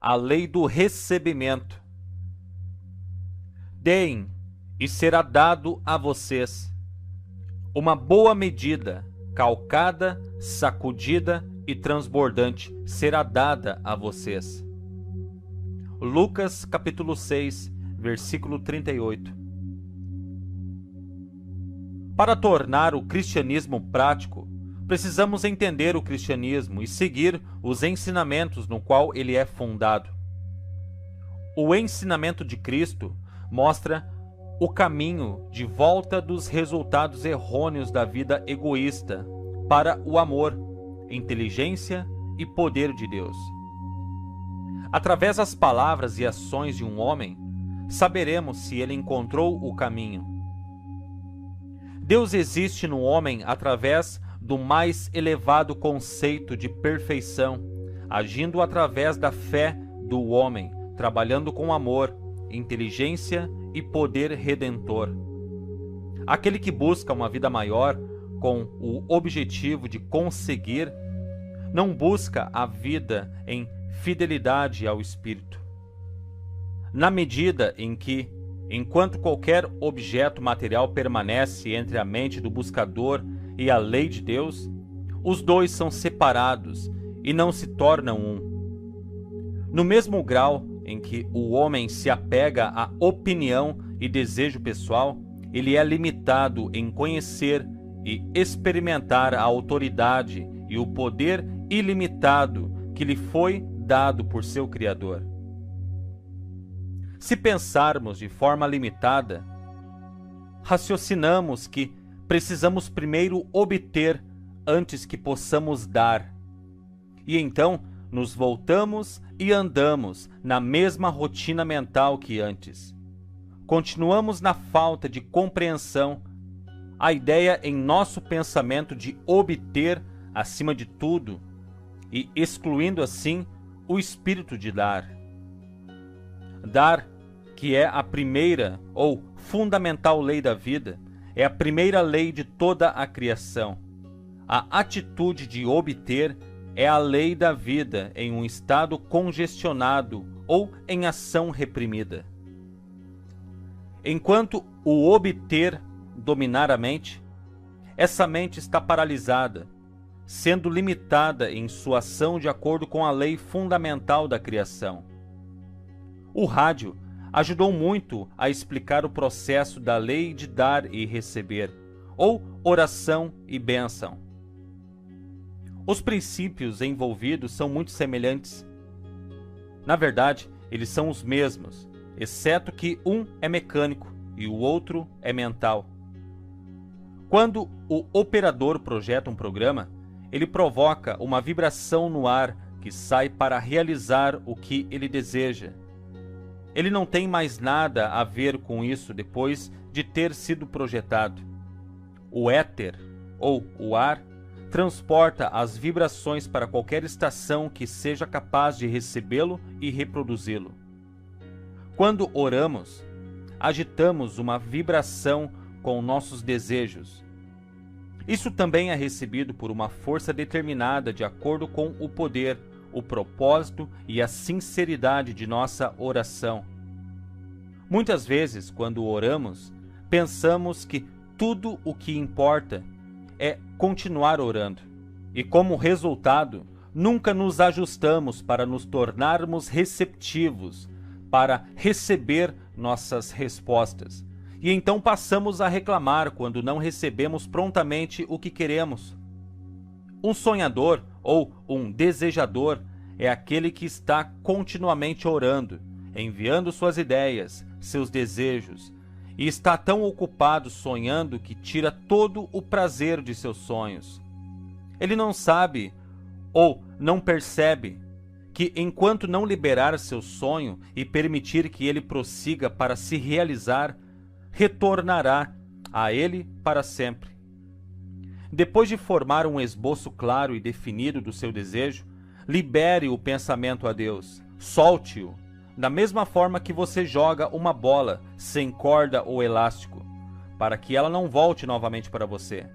a lei do recebimento. Deem, e será dado a vocês uma boa medida, calcada, sacudida e transbordante, será dada a vocês. Lucas capítulo 6, versículo 38. Para tornar o cristianismo prático, precisamos entender o cristianismo e seguir os ensinamentos no qual ele é fundado. O ensinamento de Cristo mostra o caminho de volta dos resultados errôneos da vida egoísta para o amor, inteligência e poder de Deus. Através das palavras e ações de um homem, saberemos se ele encontrou o caminho. Deus existe no homem através do mais elevado conceito de perfeição, agindo através da fé do homem, trabalhando com amor, inteligência e poder redentor. Aquele que busca uma vida maior com o objetivo de conseguir, não busca a vida em fidelidade ao Espírito. Na medida em que, enquanto qualquer objeto material permanece entre a mente do buscador e a lei de Deus, os dois são separados e não se tornam um. No mesmo grau em que o homem se apega à opinião e desejo pessoal, ele é limitado em conhecer e experimentar a autoridade e o poder ilimitado que lhe foi dado por seu Criador. Se pensarmos de forma limitada, raciocinamos que precisamos primeiro obter antes que possamos dar. E então nos voltamos e andamos na mesma rotina mental que antes. Continuamos na falta de compreensão, a ideia em nosso pensamento de obter acima de tudo e excluindo assim o espírito de dar. Dar, que é a primeira ou fundamental lei da vida, é a primeira lei de toda a criação. A atitude de obter é a lei da vida em um estado congestionado ou em ação reprimida. Enquanto o obter dominar a mente, essa mente está paralisada, sendo limitada em sua ação de acordo com a lei fundamental da criação. O rádio ajudou muito a explicar o processo da lei de dar e receber, ou oração e bênção. Os princípios envolvidos são muito semelhantes. Na verdade, eles são os mesmos, exceto que um é mecânico e o outro é mental. Quando o operador projeta um programa, ele provoca uma vibração no ar que sai para realizar o que ele deseja. Ele não tem mais nada a ver com isso depois de ter sido projetado. O éter, ou o ar, transporta as vibrações para qualquer estação que seja capaz de recebê-lo e reproduzi-lo. Quando oramos, agitamos uma vibração com nossos desejos. Isso também é recebido por uma força determinada de acordo com o poder, o propósito e a sinceridade de nossa oração. Muitas vezes, quando oramos, pensamos que tudo o que importa é continuar orando, e como resultado, nunca nos ajustamos para nos tornarmos receptivos, para receber nossas respostas. E então passamos a reclamar quando não recebemos prontamente o que queremos. Um sonhador ou um desejador é aquele que está continuamente orando, enviando suas ideias, seus desejos, e está tão ocupado sonhando que tira todo o prazer de seus sonhos. Ele não sabe ou não percebe que enquanto não liberar seu sonho e permitir que ele prossiga para se realizar, retornará a ele para sempre. Depois de formar um esboço claro e definido do seu desejo, libere o pensamento a Deus, solte-o, da mesma forma que você joga uma bola sem corda ou elástico, para que ela não volte novamente para você.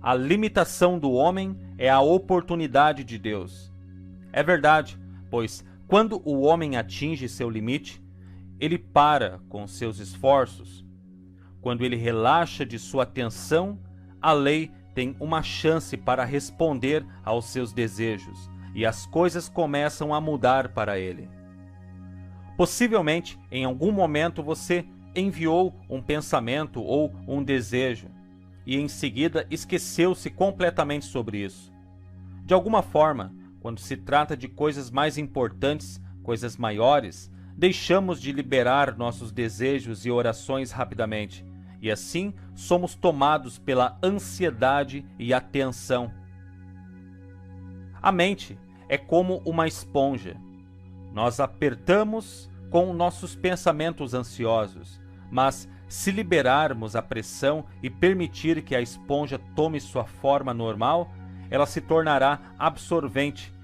A limitação do homem é a oportunidade de Deus. É verdade, pois quando o homem atinge seu limite, ele para com seus esforços. Quando ele relaxa de sua tensão, a lei tem uma chance para responder aos seus desejos e as coisas começam a mudar para ele. Possivelmente, em algum momento você enviou um pensamento ou um desejo e em seguida esqueceu-se completamente sobre isso. De alguma forma, quando se trata de coisas mais importantes, coisas maiores, deixamos de liberar nossos desejos e orações rapidamente, e assim somos tomados pela ansiedade e a tensão. A mente é como uma esponja. Nós apertamos com nossos pensamentos ansiosos, mas se liberarmos a pressão e permitir que a esponja tome sua forma normal, ela se tornará absorvente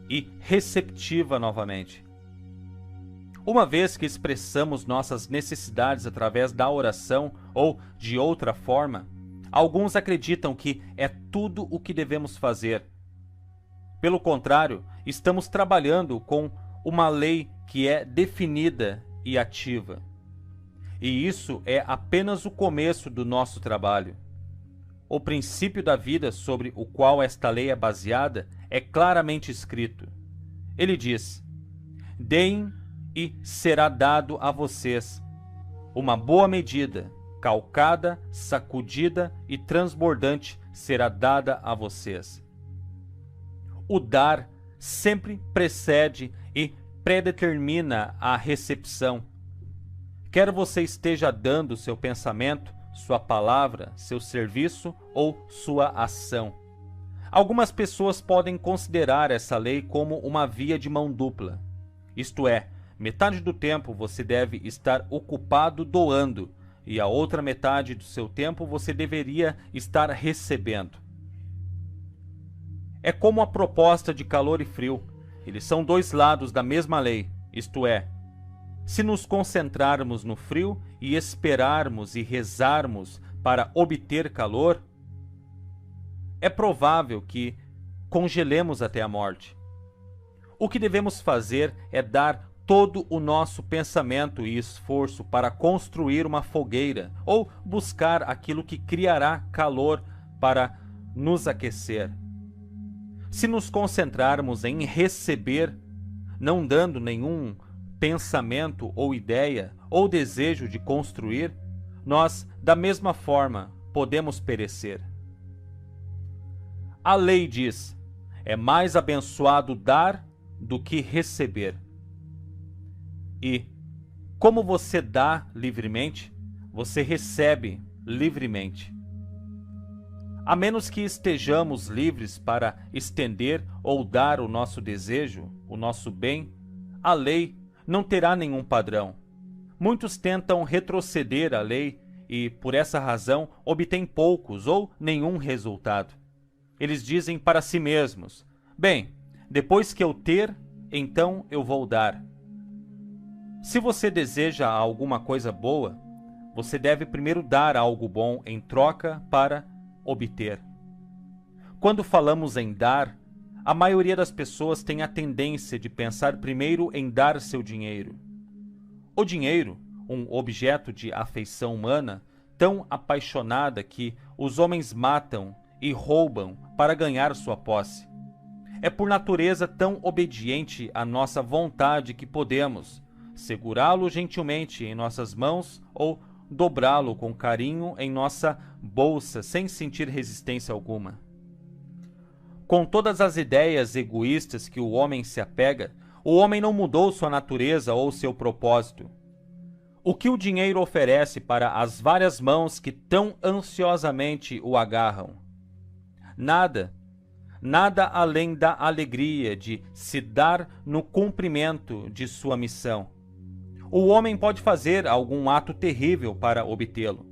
e receptiva novamente. Uma vez que expressamos nossas necessidades através da oração ou de outra forma, alguns acreditam que é tudo o que devemos fazer. Pelo contrário, estamos trabalhando com uma lei que é definida e ativa. E isso é apenas o começo do nosso trabalho. O princípio da vida sobre o qual esta lei é baseada é claramente escrito. Ele diz: deem e será dado a vocês uma boa medida, calcada, sacudida e transbordante será dada a vocês. O dar sempre precede e predetermina a recepção. Quer você esteja dando seu pensamento, sua palavra, seu serviço ou sua ação. Algumas pessoas podem considerar essa lei como uma via de mão dupla. Isto é, metade do tempo você deve estar ocupado doando e a outra metade do seu tempo você deveria estar recebendo. É como a proposta de calor e frio. Eles são dois lados da mesma lei, isto é, se nos concentrarmos no frio e esperarmos e rezarmos para obter calor, é provável que congelemos até a morte. O que devemos fazer é dar todo o nosso pensamento e esforço para construir uma fogueira ou buscar aquilo que criará calor para nos aquecer. Se nos concentrarmos em receber, não dando nenhum pensamento ou ideia ou desejo de construir, nós, da mesma forma, podemos perecer. A lei diz: é mais abençoado dar do que receber. E, como você dá livremente, você recebe livremente. A menos que estejamos livres para estender ou dar o nosso desejo, o nosso bem, a lei não terá nenhum padrão. Muitos tentam retroceder a lei e, por essa razão, obtêm poucos ou nenhum resultado. Eles dizem para si mesmos: bem, depois que eu ter, então eu vou dar. Se você deseja alguma coisa boa, você deve primeiro dar algo bom em troca para obter. Quando falamos em dar, a maioria das pessoas tem a tendência de pensar primeiro em dar seu dinheiro. O dinheiro, um objeto de afeição humana, tão apaixonada que os homens matam e roubam para ganhar sua posse. É por natureza tão obediente à nossa vontade que podemos segurá-lo gentilmente em nossas mãos ou dobrá-lo com carinho em nossa bolsa sem sentir resistência alguma. Com todas as ideias egoístas que o homem se apega, o homem não mudou sua natureza ou seu propósito. O que o dinheiro oferece para as várias mãos que tão ansiosamente o agarram? Nada. Nada além da alegria de se dar no cumprimento de sua missão. O homem pode fazer algum ato terrível para obtê-lo.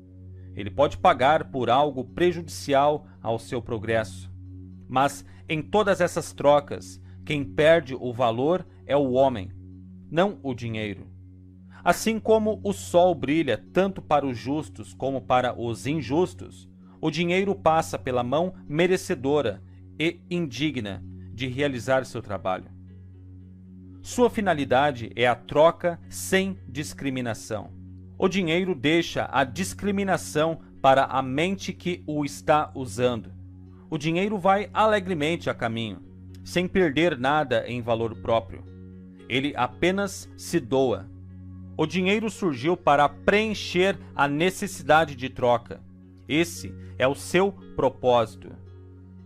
Ele pode pagar por algo prejudicial ao seu progresso. Mas em todas essas trocas, quem perde o valor é o homem, não o dinheiro. Assim como o sol brilha tanto para os justos como para os injustos, o dinheiro passa pela mão merecedora e indigna de realizar seu trabalho. Sua finalidade é a troca sem discriminação. O dinheiro deixa a discriminação para a mente que o está usando. O dinheiro vai alegremente a caminho, sem perder nada em valor próprio. Ele apenas se doa. O dinheiro surgiu para preencher a necessidade de troca. Esse é o seu propósito.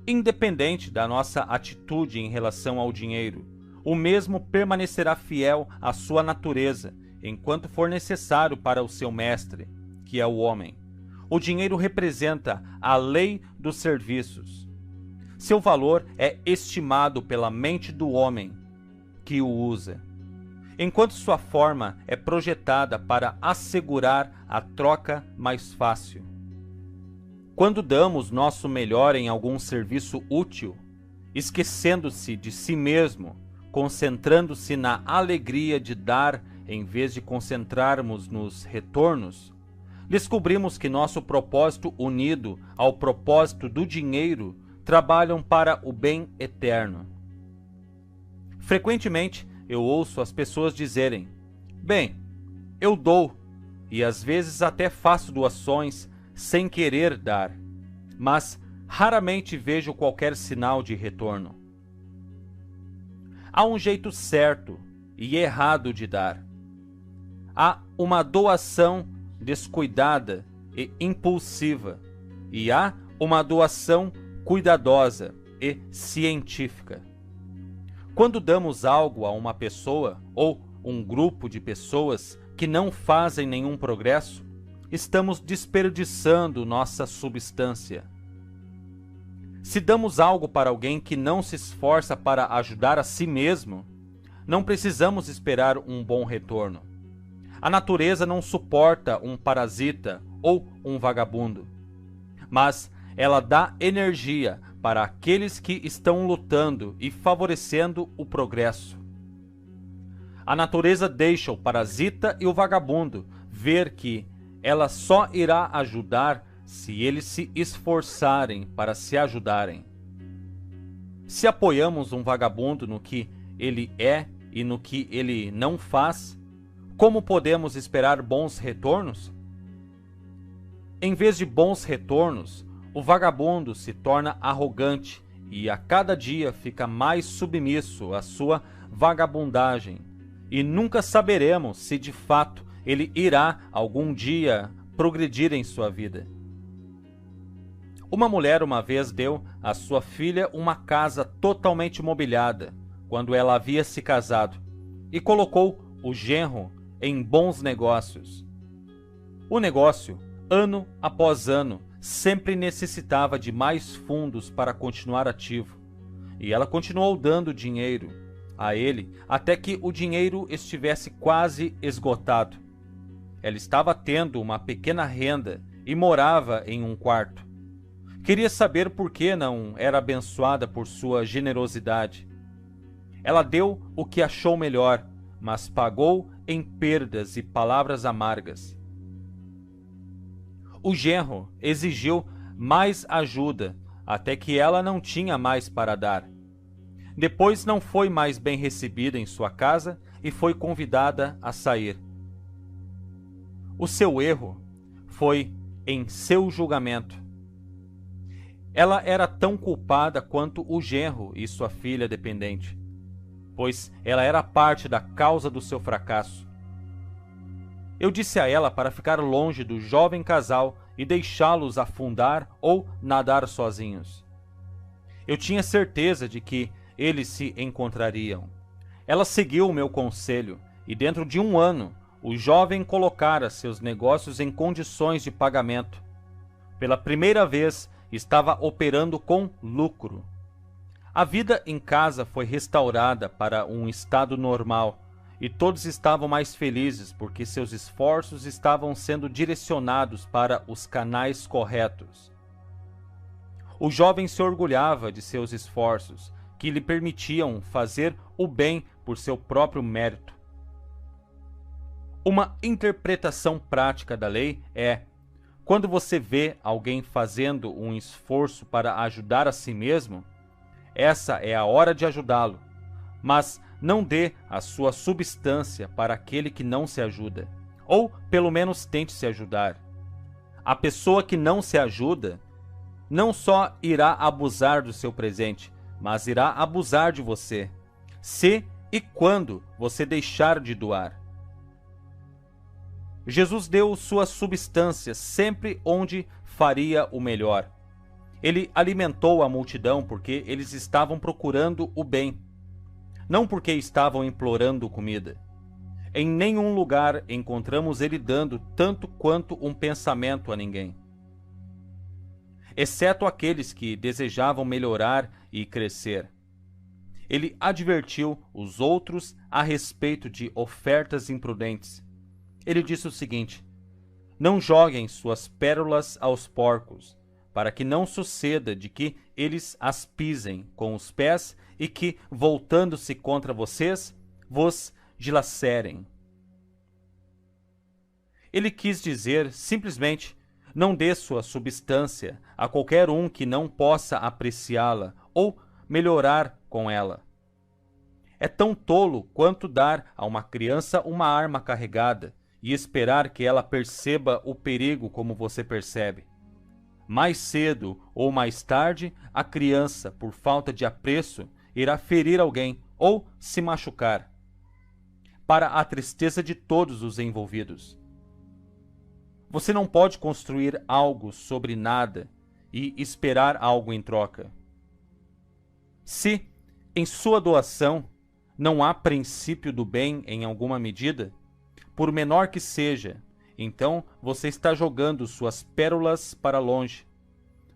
Independente da nossa atitude em relação ao dinheiro, o mesmo permanecerá fiel à sua natureza, enquanto for necessário para o seu mestre, que é o homem. O dinheiro representa a lei dos serviços. Seu valor é estimado pela mente do homem que o usa, enquanto sua forma é projetada para assegurar a troca mais fácil. Quando damos nosso melhor em algum serviço útil, esquecendo-se de si mesmo, concentrando-se na alegria de dar em vez de concentrarmos nos retornos, descobrimos que nosso propósito unido ao propósito do dinheiro trabalham para o bem eterno. Frequentemente eu ouço as pessoas dizerem: bem, eu dou, e às vezes até faço doações sem querer dar, mas raramente vejo qualquer sinal de retorno. Há um jeito certo e errado de dar. Há uma doação descuidada e impulsiva, e há uma doação cuidadosa e científica. Quando damos algo a uma pessoa ou um grupo de pessoas que não fazem nenhum progresso, estamos desperdiçando nossa substância. Se damos algo para alguém que não se esforça para ajudar a si mesmo, não precisamos esperar um bom retorno. A natureza não suporta um parasita ou um vagabundo, mas ela dá energia para aqueles que estão lutando e favorecendo o progresso. A natureza deixa o parasita e o vagabundo ver que ela só irá ajudar se eles se esforçarem para se ajudarem. Se apoiamos um vagabundo no que ele é e no que ele não faz, como podemos esperar bons retornos? Em vez de bons retornos, o vagabundo se torna arrogante e a cada dia fica mais submisso à sua vagabundagem, e nunca saberemos se de fato ele irá algum dia progredir em sua vida. Uma mulher uma vez deu à sua filha uma casa totalmente mobiliada, quando ela havia se casado, e colocou o genro em bons negócios. O negócio, ano após ano, sempre necessitava de mais fundos para continuar ativo, e ela continuou dando dinheiro a ele até que o dinheiro estivesse quase esgotado. Ela estava tendo uma pequena renda e morava em um quarto. Queria saber por que não era abençoada por sua generosidade. Ela deu o que achou melhor, mas pagou em perdas e palavras amargas. O genro exigiu mais ajuda, até que ela não tinha mais para dar. Depois não foi mais bem recebida em sua casa e foi convidada a sair. O seu erro foi em seu julgamento. Ela era tão culpada quanto o genro e sua filha dependente, pois ela era parte da causa do seu fracasso. Eu disse a ela para ficar longe do jovem casal e deixá-los afundar ou nadar sozinhos. Eu tinha certeza de que eles se encontrariam. Ela seguiu o meu conselho e dentro de um ano o jovem colocara seus negócios em condições de pagamento. Pela primeira vez, estava operando com lucro. A vida em casa foi restaurada para um estado normal e todos estavam mais felizes porque seus esforços estavam sendo direcionados para os canais corretos. O jovem se orgulhava de seus esforços, que lhe permitiam fazer o bem por seu próprio mérito. Uma interpretação prática da lei é: quando você vê alguém fazendo um esforço para ajudar a si mesmo, essa é a hora de ajudá-lo, mas não dê a sua substância para aquele que não se ajuda, ou pelo menos tente se ajudar. A pessoa que não se ajuda não só irá abusar do seu presente, mas irá abusar de você, se e quando você deixar de doar. Jesus deu sua substância sempre onde faria o melhor. Ele alimentou a multidão porque eles estavam procurando o bem, não porque estavam implorando comida. Em nenhum lugar encontramos ele dando tanto quanto um pensamento a ninguém, exceto aqueles que desejavam melhorar e crescer. Ele advertiu os outros a respeito de ofertas imprudentes. Ele disse o seguinte: não joguem suas pérolas aos porcos, para que não suceda de que eles as pisem com os pés e que, voltando-se contra vocês, vos dilacerem. Ele quis dizer simplesmente: não dê sua substância a qualquer um que não possa apreciá-la ou melhorar com ela. É tão tolo quanto dar a uma criança uma arma carregada e esperar que ela perceba o perigo como você percebe. Mais cedo ou mais tarde, a criança, por falta de apreço, irá ferir alguém ou se machucar, para a tristeza de todos os envolvidos. Você não pode construir algo sobre nada e esperar algo em troca. Se, em sua doação, não há princípio do bem em alguma medida, por menor que seja, então você está jogando suas pérolas para longe.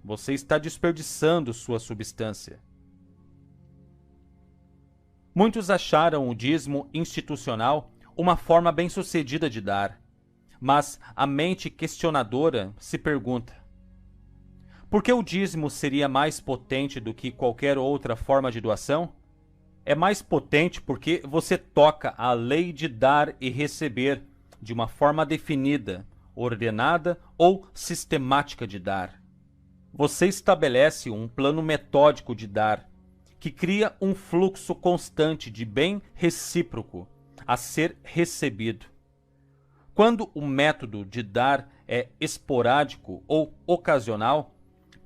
Você está desperdiçando sua substância. Muitos acharam o dízimo institucional uma forma bem-sucedida de dar, mas a mente questionadora se pergunta: por que o dízimo seria mais potente do que qualquer outra forma de doação? É mais potente porque você toca a lei de dar e receber de uma forma definida, ordenada ou sistemática de dar. Você estabelece um plano metódico de dar, que cria um fluxo constante de bem recíproco a ser recebido. Quando o método de dar é esporádico ou ocasional,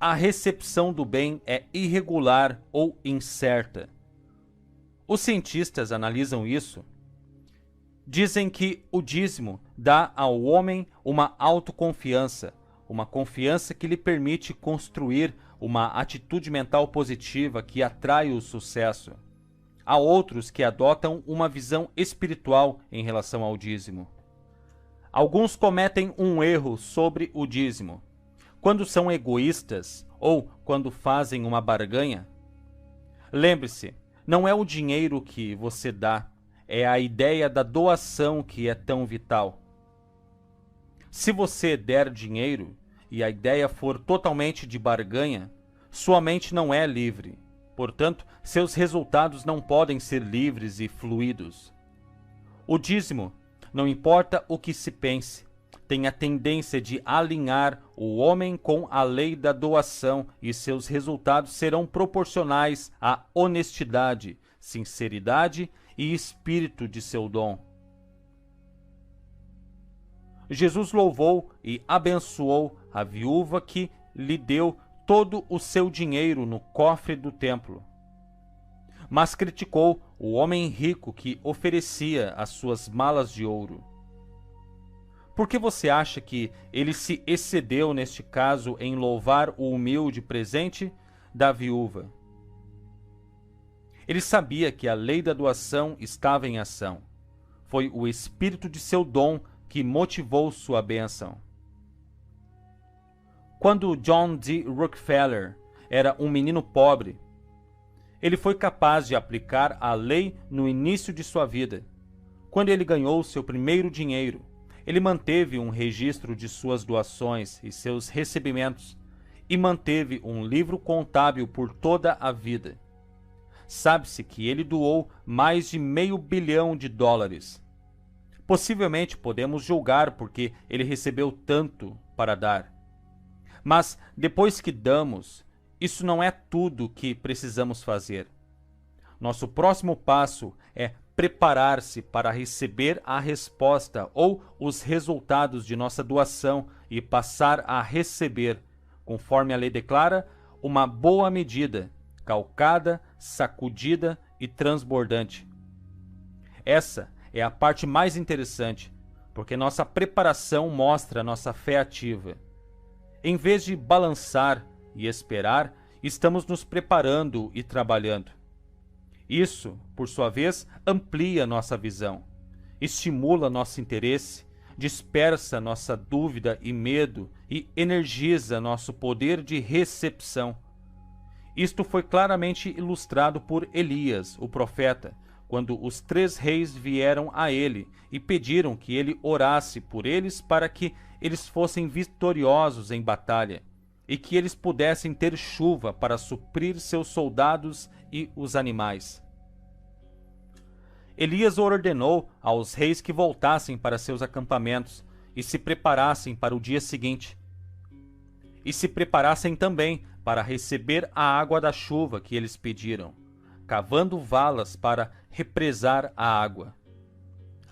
a recepção do bem é irregular ou incerta. Os cientistas analisam isso. Dizem que o dízimo dá ao homem uma autoconfiança, uma confiança que lhe permite construir uma atitude mental positiva que atrai o sucesso. Há outros que adotam uma visão espiritual em relação ao dízimo. Alguns cometem um erro sobre o dízimo. Quando são egoístas ou quando fazem uma barganha. Lembre-se, não é o dinheiro que você dá, é a ideia da doação que é tão vital. Se você der dinheiro e a ideia for totalmente de barganha, sua mente não é livre. Portanto, seus resultados não podem ser livres e fluidos. O dízimo, não importa o que se pense, tem a tendência de alinhar o homem com a lei da doação e seus resultados serão proporcionais à honestidade, sinceridade e espírito de seu dom. Jesus louvou e abençoou a viúva que lhe deu todo o seu dinheiro no cofre do templo, mas criticou o homem rico que oferecia as suas malas de ouro. Por que você acha que ele se excedeu neste caso em louvar o humilde presente da viúva? Ele sabia que a lei da doação estava em ação. Foi o espírito de seu dom que motivou sua bênção. Quando John D. Rockefeller era um menino pobre, ele foi capaz de aplicar a lei no início de sua vida. Quando ele ganhou seu primeiro dinheiro, ele manteve um registro de suas doações e seus recebimentos e manteve um livro contábil por toda a vida. Sabe-se que ele doou mais de $500 bilhão. Possivelmente podemos julgar porque ele recebeu tanto para dar. Mas depois que damos isso não é tudo que precisamos fazer. Nosso próximo passo é preparar-se para receber a resposta ou os resultados de nossa doação e passar a receber, conforme a lei declara, uma boa medida, calcada, sacudida e transbordante. Essa é a parte mais interessante, porque nossa preparação mostra nossa fé ativa. Em vez de balançar e esperar, estamos nos preparando e trabalhando. Isso, por sua vez, amplia nossa visão, estimula nosso interesse, dispersa nossa dúvida e medo e energiza nosso poder de recepção. Isto foi claramente ilustrado por Elias, o profeta, quando os 3 reis vieram a ele e pediram que ele orasse por eles para que eles fossem vitoriosos em batalha e que eles pudessem ter chuva para suprir seus soldados e os animais. Elias ordenou aos reis que voltassem para seus acampamentos e se preparassem para o dia seguinte. E se preparassem também para receber a água da chuva que eles pediram, cavando valas para represar a água.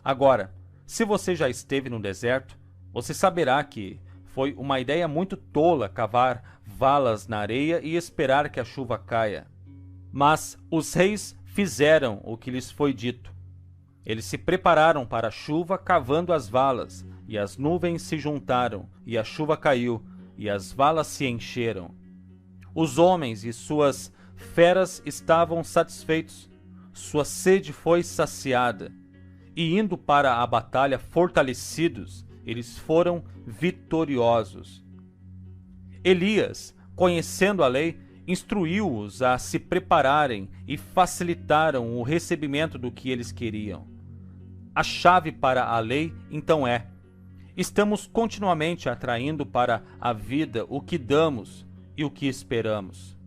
Agora, se você já esteve no deserto, você saberá que foi uma ideia muito tola cavar valas na areia e esperar que a chuva caia. Mas os reis fizeram o que lhes foi dito. Eles se prepararam para a chuva cavando as valas, e as nuvens se juntaram, e a chuva caiu, e as valas se encheram. Os homens e suas feras estavam satisfeitos, sua sede foi saciada, e indo para a batalha fortalecidos, eles foram vitoriosos. Elias, conhecendo a lei, instruiu-os a se prepararem e facilitaram o recebimento do que eles queriam. A chave para a lei, então, é: estamos continuamente atraindo para a vida o que damos e o que esperamos.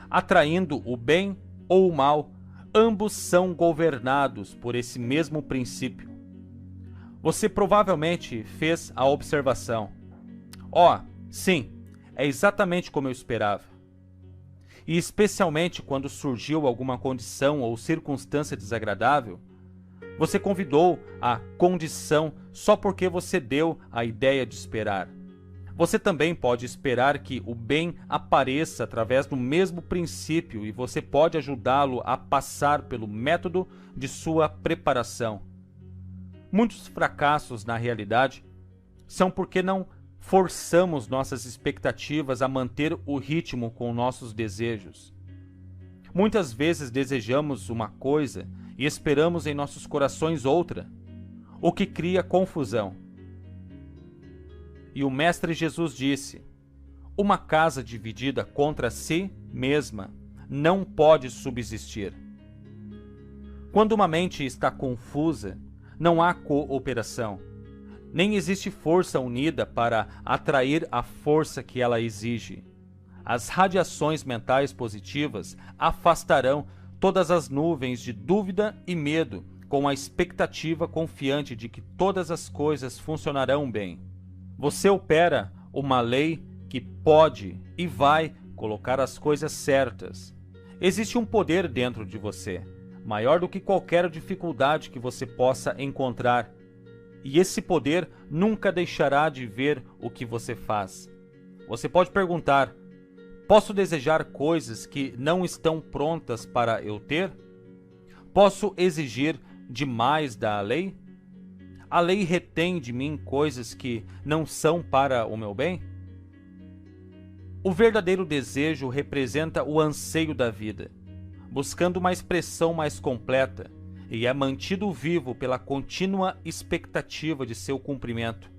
Atraindo o bem ou o mal, ambos são governados por esse mesmo princípio. Você provavelmente fez a observação: sim, é exatamente como eu esperava. E especialmente quando surgiu alguma condição ou circunstância desagradável, você convidou a condição só porque você deu a ideia de esperar. Você também pode esperar que o bem apareça através do mesmo princípio e você pode ajudá-lo a passar pelo método de sua preparação. Muitos fracassos, na realidade, são porque não forçamos nossas expectativas a manter o ritmo com nossos desejos. Muitas vezes desejamos uma coisa e esperamos em nossos corações outra, o que cria confusão. E o Mestre Jesus disse: uma casa dividida contra si mesma não pode subsistir. Quando uma mente está confusa, não há cooperação, nem existe força unida para atrair a força que ela exige. As radiações mentais positivas afastarão todas as nuvens de dúvida e medo, com a expectativa confiante de que todas as coisas funcionarão bem. Você opera uma lei que pode e vai colocar as coisas certas. Existe um poder dentro de você, maior do que qualquer dificuldade que você possa encontrar. E esse poder nunca deixará de ver o que você faz. Você pode perguntar: posso desejar coisas que não estão prontas para eu ter? Posso exigir demais da lei? A lei retém de mim coisas que não são para o meu bem? O verdadeiro desejo representa o anseio da vida, buscando uma expressão mais completa, e é mantido vivo pela contínua expectativa de seu cumprimento.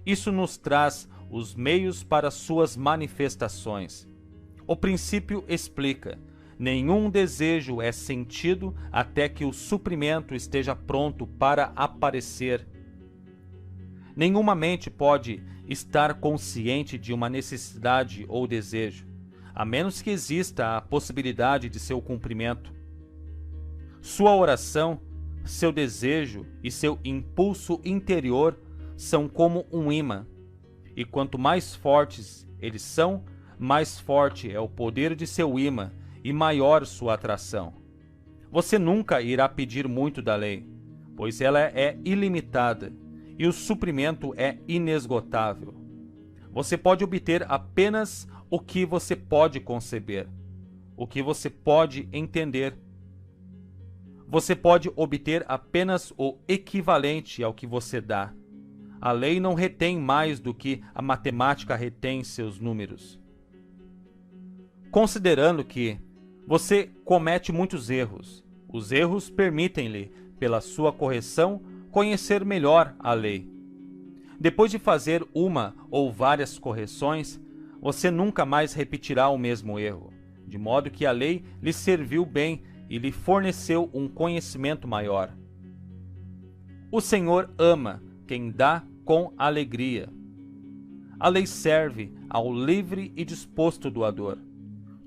Isso nos traz os meios para suas manifestações. O princípio explica: nenhum desejo é sentido até que o suprimento esteja pronto para aparecer. Nenhuma mente pode estar consciente de uma necessidade ou desejo, a menos que exista a possibilidade de seu cumprimento. Sua oração, seu desejo e seu impulso interior são como um imã, e quanto mais fortes eles são, mais forte é o poder de seu ímã e maior sua atração. Você nunca irá pedir muito da lei, pois ela é ilimitada e o suprimento é inesgotável. Você pode obter apenas o que você pode conceber, o que você pode entender. Você pode obter apenas o equivalente ao que você dá. A lei não retém mais do que a matemática retém seus números. Considerando que você comete muitos erros, os erros permitem-lhe, pela sua correção, conhecer melhor a lei. Depois de fazer uma ou várias correções, você nunca mais repetirá o mesmo erro, de modo que a lei lhe serviu bem e lhe forneceu um conhecimento maior. O Senhor ama quem dá com alegria. A lei serve ao livre e disposto doador.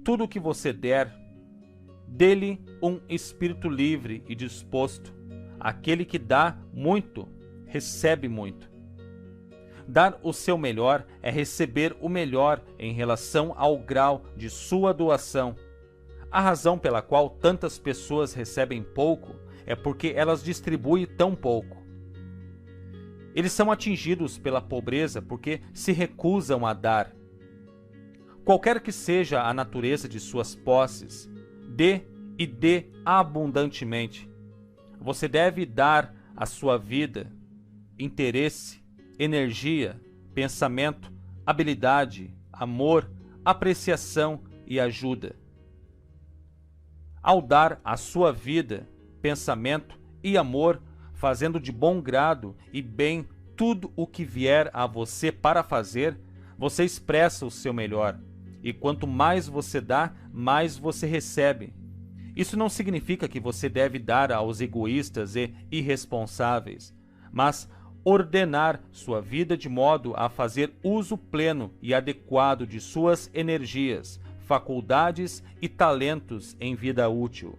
Tudo o que você der, dê-lhe um espírito livre e disposto. Aquele que dá muito, recebe muito. Dar o seu melhor é receber o melhor em relação ao grau de sua doação. A razão pela qual tantas pessoas recebem pouco é porque elas distribuem tão pouco. Eles são atingidos pela pobreza porque se recusam a dar. Qualquer que seja a natureza de suas posses, dê e dê abundantemente. Você deve dar a sua vida, interesse, energia, pensamento, habilidade, amor, apreciação e ajuda. Ao dar a sua vida, pensamento e amor, fazendo de bom grado e bem tudo o que vier a você para fazer, você expressa o seu melhor. E quanto mais você dá, mais você recebe. Isso não significa que você deve dar aos egoístas e irresponsáveis, mas ordenar sua vida de modo a fazer uso pleno e adequado de suas energias, faculdades e talentos em vida útil.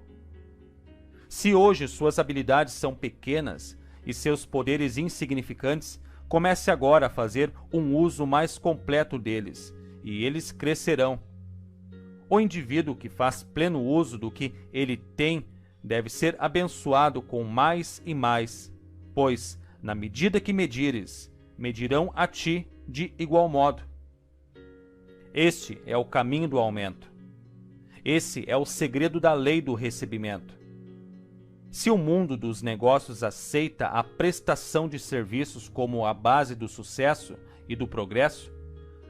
Se hoje suas habilidades são pequenas e seus poderes insignificantes, comece agora a fazer um uso mais completo deles, e eles crescerão. O indivíduo que faz pleno uso do que ele tem deve ser abençoado com mais e mais, pois, na medida que medires, medirão a ti de igual modo. Este é o caminho do aumento. Esse é o segredo da lei do recebimento. Se o mundo dos negócios aceita a prestação de serviços como a base do sucesso e do progresso,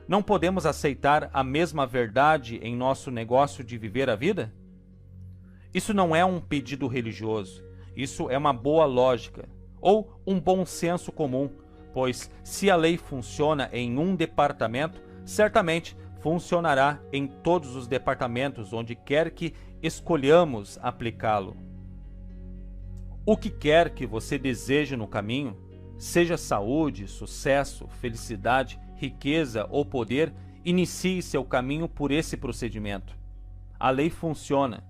não podemos aceitar a mesma verdade em nosso negócio de viver a vida? Isso não é um pedido religioso, isso é uma boa lógica, ou um bom senso comum, pois se a lei funciona em um departamento, certamente funcionará em todos os departamentos onde quer que escolhamos aplicá-lo. O que quer que você deseje no caminho, seja saúde, sucesso, felicidade, riqueza ou poder, inicie seu caminho por esse procedimento. A lei funciona.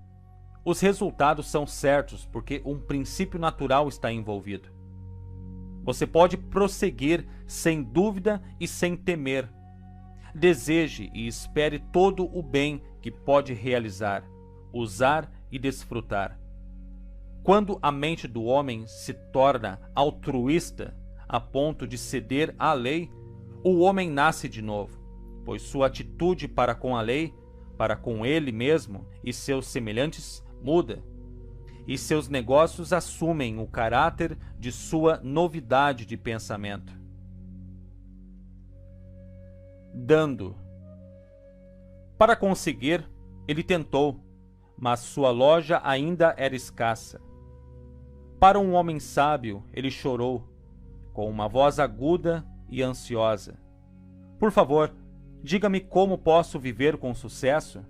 Os resultados são certos porque um princípio natural está envolvido. Você pode prosseguir sem dúvida e sem temer. Deseje e espere todo o bem que pode realizar, usar e desfrutar. Quando a mente do homem se torna altruísta a ponto de ceder à lei, o homem nasce de novo, pois sua atitude para com a lei, para com ele mesmo e seus semelhantes muda, e seus negócios assumem o caráter de sua novidade de pensamento. Dando. Para conseguir, ele tentou, mas sua loja ainda era escassa. Para um homem sábio, ele chorou, com uma voz aguda e ansiosa. Por favor, diga-me como posso viver com sucesso?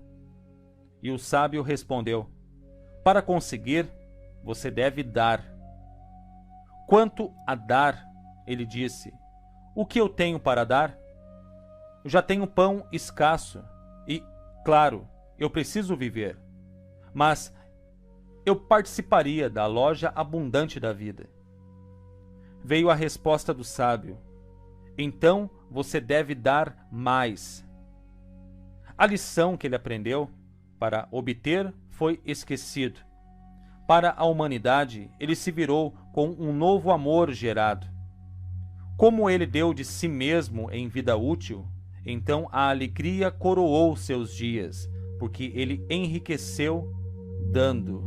E o sábio respondeu: para conseguir, você deve dar. Quanto a dar, ele disse: o que eu tenho para dar? Já tenho pão escasso e, claro, eu preciso viver. Mas eu participaria da loja abundante da vida. Veio a resposta do sábio: então você deve dar mais. A lição que ele aprendeu para obter foi esquecido. Para a humanidade, ele se virou com um novo amor gerado. Como ele deu de si mesmo em vida útil, então a alegria coroou seus dias, porque ele enriqueceu dando.